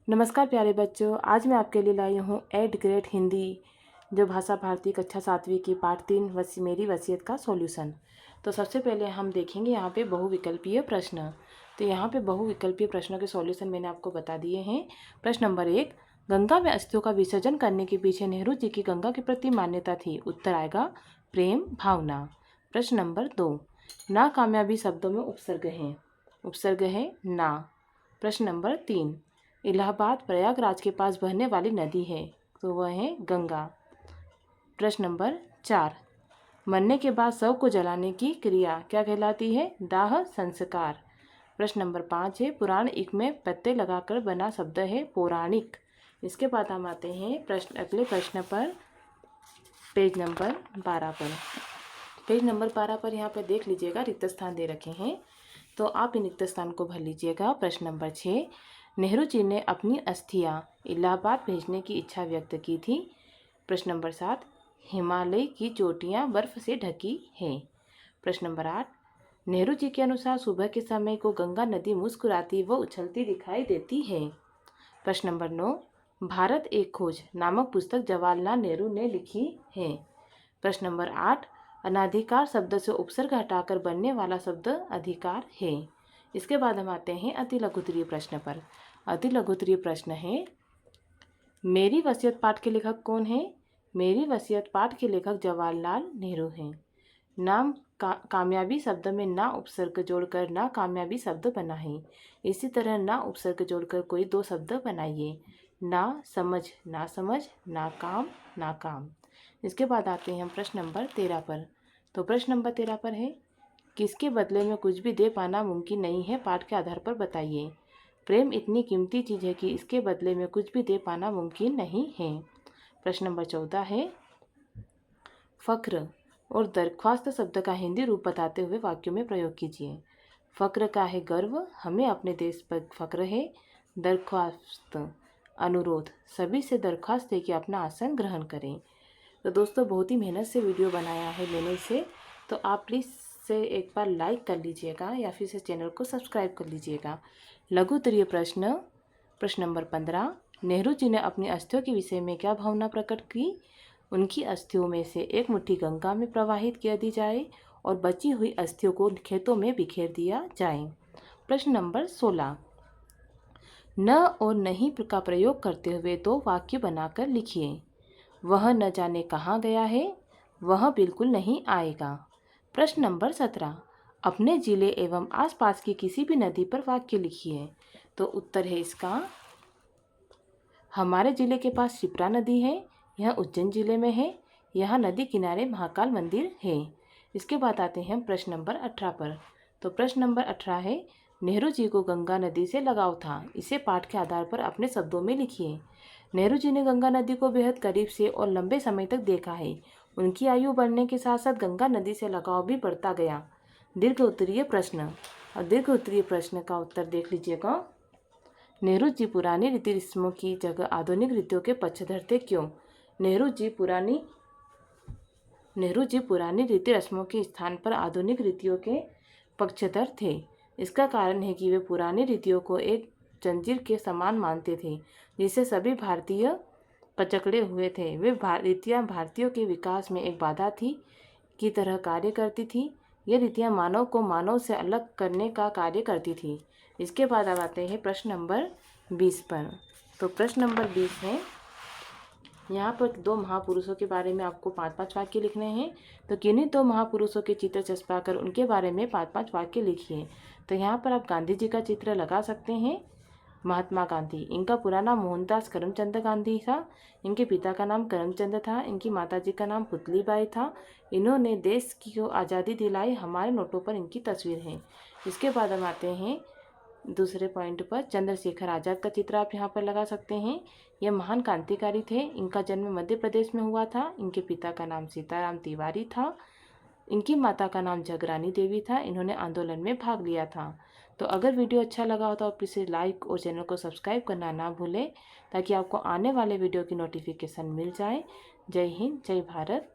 नमस्कार प्यारे बच्चों, आज मैं आपके लिए लाई हूँ 8th ग्रेड हिंदी जो भाषा भारती कक्षा 7वीं की पाठ 3 मेरी वसीयत का सॉल्यूशन। तो सबसे पहले हम देखेंगे यहाँ पे बहुविकल्पीय प्रश्न। तो यहाँ पे बहुविकल्पीय प्रश्नों के सॉल्यूशन मैंने आपको बता दिए हैं। प्रश्न नंबर 1, गंगा में अस्थियों का विसर्जन करने के पीछे नेहरू जी की गंगा के प्रति मान्यता थी। उत्तर आएगा प्रेम भावना। प्रश्न नंबर 2, नाकामयाबी शब्दों में उपसर्ग हैं। उपसर्ग है ना। प्रश्न नंबर 3, इलाहाबाद प्रयागराज के पास बहने वाली नदी है, तो वह है गंगा। प्रश्न नंबर 4, मरने के बाद शव को जलाने की क्रिया क्या कहलाती है? दाह संस्कार। प्रश्न नंबर 5 है, पुराण इक में पत्ते लगाकर बना शब्द है पौराणिक। इसके बाद हम आते हैं अगले प्रश्न पर, पेज नंबर 12 पर। पेज नंबर 12 पर यहाँ पर देख लीजिएगा, रिक्त स्थान दे रखे हैं, तो आप इन रिक्त स्थान को भर लीजिएगा। प्रश्न नंबर 6, नेहरू जी ने अपनी अस्थियां इलाहाबाद भेजने की इच्छा व्यक्त की थी। प्रश्न नंबर 7, हिमालय की चोटियां बर्फ से ढकी हैं। प्रश्न नंबर 8, नेहरू जी के अनुसार सुबह के समय को गंगा नदी मुस्कुराती व उछलती दिखाई देती है। प्रश्न नंबर 9, भारत एक खोज नामक पुस्तक जवाहरलाल नेहरू ने लिखी है। प्रश्न नंबर 8, अनाधिकार शब्द से उपसर्ग हटाकर बनने वाला शब्द अधिकार है। इसके बाद हम आते हैं अति लघुत्तरीय प्रश्न पर। अति लघुत्तरीय प्रश्न है, मेरी वसीयत पाठ के लेखक कौन है? मेरी वसीयत पाठ के लेखक जवाहरलाल नेहरू हैं। नाम कामयाबी शब्द में ना उपसर्ग जोड़कर ना कामयाबी शब्द बना है। इसी तरह ना उपसर्ग जोड़कर कोई 2 शब्द बनाइए, ना समझ ना काम। इसके बाद आते हैं हम प्रश्न नंबर 13 पर। तो प्रश्न नंबर 13 पर है, किसके बदले में कुछ भी दे पाना मुमकिन नहीं है, पाठ के आधार पर बताइए। प्रेम इतनी कीमती चीज़ है कि इसके बदले में कुछ भी दे पाना मुमकिन नहीं है। प्रश्न नंबर 14 है, फ़क्र और दरख्वास्त शब्द का हिंदी रूप बताते हुए वाक्यों में प्रयोग कीजिए। फ़क्र का है गर्व, हमें अपने देश पर फ़क्र है। दरख्वास्त अनुरोध, सभी से दरख्वास्त है कि अपना आसन ग्रहण करें। तो दोस्तों, बहुत ही मेहनत से वीडियो बनाया है मैंने इसे, तो आप प्लीज़ से एक बार लाइक कर लीजिएगा या फिर इसे चैनल को सब्सक्राइब कर लीजिएगा। लघुत्तरीय प्रश्न, प्रश्न नंबर 15, नेहरू जी ने अपनी अस्थियों के विषय में क्या भावना प्रकट की? उनकी अस्थियों में से एक मुट्ठी गंगा में प्रवाहित कर दी जाए और बची हुई अस्थियों को खेतों में बिखेर दिया जाए। प्रश्न नंबर 16, न और नहीं का प्रयोग करते हुए 2 वाक्य बनाकर लिखिए। वह न जाने कहाँ गया है, वह बिल्कुल नहीं आएगा। प्रश्न नंबर 17, अपने जिले एवं आसपास की किसी भी नदी पर वाक्य लिखिए। तो उत्तर है इसका, हमारे ज़िले के पास शिप्रा नदी है, यह उज्जैन जिले में है, यहाँ नदी किनारे महाकाल मंदिर है। इसके बाद आते हैं प्रश्न नंबर 18 पर। तो प्रश्न नंबर 18 है, नेहरू जी को गंगा नदी से लगाव था, इसे पाठ के आधार पर अपने शब्दों में लिखिए। नेहरू जी ने गंगा नदी को बेहद करीब से और लंबे समय तक देखा है। उनकी आयु बढ़ने के साथ साथ गंगा नदी से लगाव भी बढ़ता गया। दीर्घ उत्तरीय प्रश्न, और दीर्घ उत्तरीय प्रश्न का उत्तर देख लीजिएगा। नेहरू जी पुरानी रीति रस्मों की जगह आधुनिक रीतियों के पक्षधर थे, क्यों? नेहरू जी पुरानी रीति रस्मों के स्थान पर आधुनिक रीतियों के पक्षधर थे। इसका कारण है कि वे पुरानी रीतियों को एक जंजीर के समान मानते थे, जिससे सभी भारतीय पचकड़े हुए थे। वे रीतियाँ भारतीयों के विकास में एक बाधा थी की तरह कार्य करती थी। ये रीतियाँ मानव को मानव से अलग करने का कार्य करती थी। इसके बाद अब आते हैं प्रश्न नंबर 20 पर। तो प्रश्न नंबर 20 है, यहाँ पर 2 महापुरुषों के बारे में आपको 5-5 वाक्य लिखने हैं। तो किन्हीं 2 महापुरुषों के चित्र चस्पा कर उनके बारे में 5-5 वाक्य लिखिए। तो यहाँ पर आप गांधी जी का चित्र लगा सकते हैं। महात्मा गांधी, इनका पूरा नाम मोहनदास करमचंद गांधी था। इनके पिता का नाम करमचंद था, इनकी माताजी का नाम पुतलीबाई था। इन्होंने देश की आज़ादी दिलाई, हमारे नोटों पर इनकी तस्वीर है। इसके बाद हम आते हैं दूसरे पॉइंट पर, चंद्रशेखर आज़ाद का चित्र आप यहाँ पर लगा सकते हैं। यह महान क्रांतिकारी थे। इनका जन्म मध्य प्रदेश में हुआ था। इनके पिता का नाम सीताराम तिवारी था। इनकी माता का नाम जगरानी देवी था। इन्होंने आंदोलन में भाग लिया था। तो अगर वीडियो अच्छा लगा हो तो आप इसे लाइक और चैनल को सब्सक्राइब करना ना भूलें, ताकि आपको आने वाले वीडियो की नोटिफिकेशन मिल जाए। जय हिंद, जय भारत।